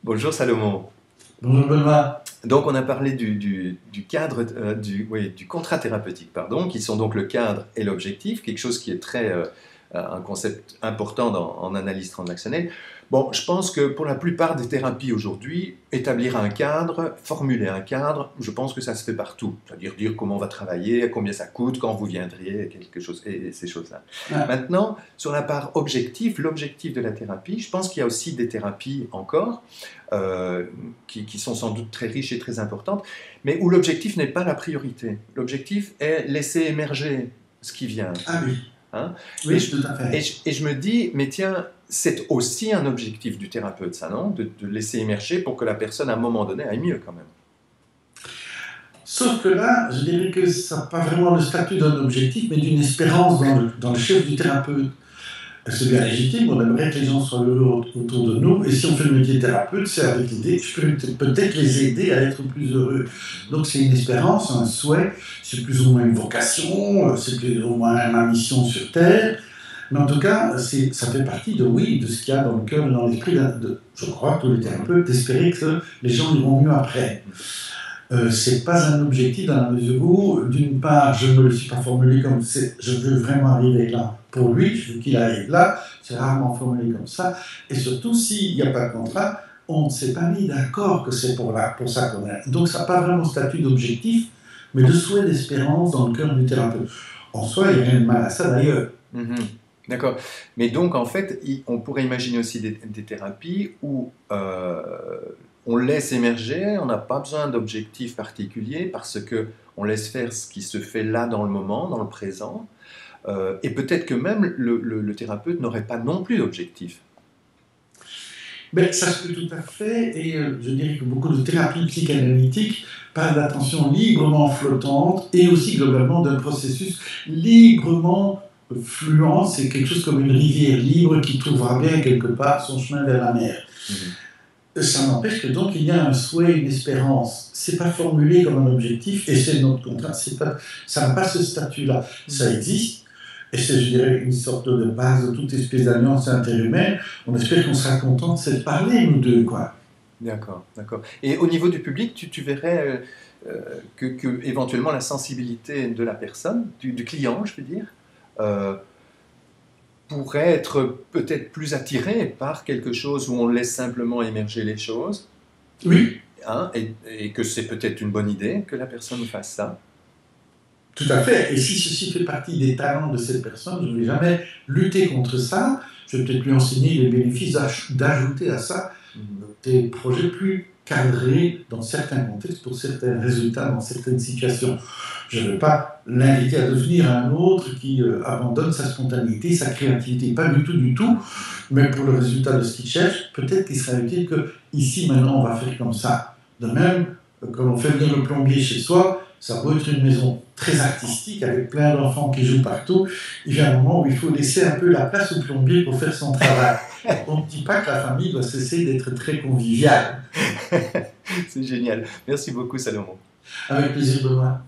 Bonjour Salomon. Bonjour Benoît. Donc on a parlé du cadre, du contrat thérapeutique, pardon, qui sont donc le cadre et l'objectif, quelque chose qui est un concept important en analyse transactionnelle. Bon, je pense que pour la plupart des thérapies aujourd'hui, établir un cadre, formuler un cadre, je pense que ça se fait partout. C'est-à-dire dire comment on va travailler, combien ça coûte, quand vous viendriez, quelque chose, et ces choses-là. Ah, Maintenant, sur la part objectif, l'objectif de la thérapie, je pense qu'il y a aussi des thérapies encore euh, qui sont sans doute très riches et très importantes, mais où l'objectif n'est pas la priorité. L'objectif est laisser émerger ce qui vient. ah oui, Hein. oui, tout à fait. Et je me dis, mais tiens, c'est aussi un objectif du thérapeute, ça, non? De laisser émerger pour que la personne, à un moment donné, aille mieux quand même. Sauf que là, je dirais que ça n'a pas vraiment le statut d'un objectif, mais d'une espérance dans le chef du thérapeute. C'est bien légitime, on aimerait que les gens soient heureux autour de nous, et si on fait le métier de thérapeute, c'est avec l'idée que je peux peut-être les aider à être plus heureux. Donc c'est une espérance, un souhait, c'est plus ou moins une vocation, c'est plus ou moins ma mission sur Terre. Mais en tout cas, ça fait partie de ce qu'il y a dans le cœur et dans l'esprit, je crois, tous les thérapeutes, d'espérer que les gens iront mieux après. C'est pas un objectif dans la mesure où, d'une part, je ne me le suis pas formulé comme je veux vraiment arriver là pour lui, je veux qu'il arrive là, c'est rarement formulé comme ça. Et surtout, s'il n'y a pas de contrat, on ne s'est pas mis d'accord que c'est pour ça qu'on est. Donc ça n'a pas vraiment statut d'objectif, mais de souhait d'espérance dans le cœur du thérapeute. En soi, il n'y a rien de mal à ça d'ailleurs. Mhm. D'accord. Mais donc, en fait, on pourrait imaginer aussi des thérapies où on laisse émerger, on n'a pas besoin d'objectifs particuliers parce que on laisse faire ce qui se fait là dans le moment, dans le présent. Et peut-être que même le thérapeute n'aurait pas non plus d'objectif. Ben, ça se peut tout à fait, et je dirais que beaucoup de thérapies psychanalytiques parlent d'attention librement flottante et aussi globalement d'un processus librement fluent. C'est quelque chose comme une rivière libre qui trouvera bien quelque part son chemin vers la mer. Ça n'empêche que donc il y a un souhait, une espérance. C'est pas formulé comme un objectif et c'est notre contrat. Ça n'a pas ce statut-là. Ça existe. Et c'est, je dirais, une sorte de base de toute espèce d'alliance interhumaine. On espère qu'on sera content de se parler, nous deux, quoi. D'accord, d'accord. Et au niveau du public, tu verrais que éventuellement la sensibilité de la personne, du client, je veux dire, euh, pourrait être peut-être plus attirée par quelque chose où on laisse simplement émerger les choses, Oui, hein, et que c'est peut-être une bonne idée que la personne fasse ça. tout à fait. Et si ceci fait partie des talents de cette personne, je ne vais jamais lutter contre ça. Je vais peut-être lui enseigner les bénéfices d'ajouter à ça des projets plus cadrés dans certains contextes, pour certains résultats, dans certaines situations. Je ne veux pas l'inviter à devenir un autre qui abandonne sa spontanéité, sa créativité. Pas du tout, du tout. Mais pour le résultat de ce qu'il cherche, peut-être qu'il sera utile que, ici, maintenant, on va faire comme ça. De même, quand on fait venir le plombier chez soi, ça peut être une maison très artistique, avec plein d'enfants qui jouent partout. Il y a un moment où il faut laisser un peu la place au plombier pour faire son travail. On ne dit pas que la famille doit cesser d'être très conviviale. C'est génial. Merci beaucoup, Salomon. Avec plaisir, Benoît.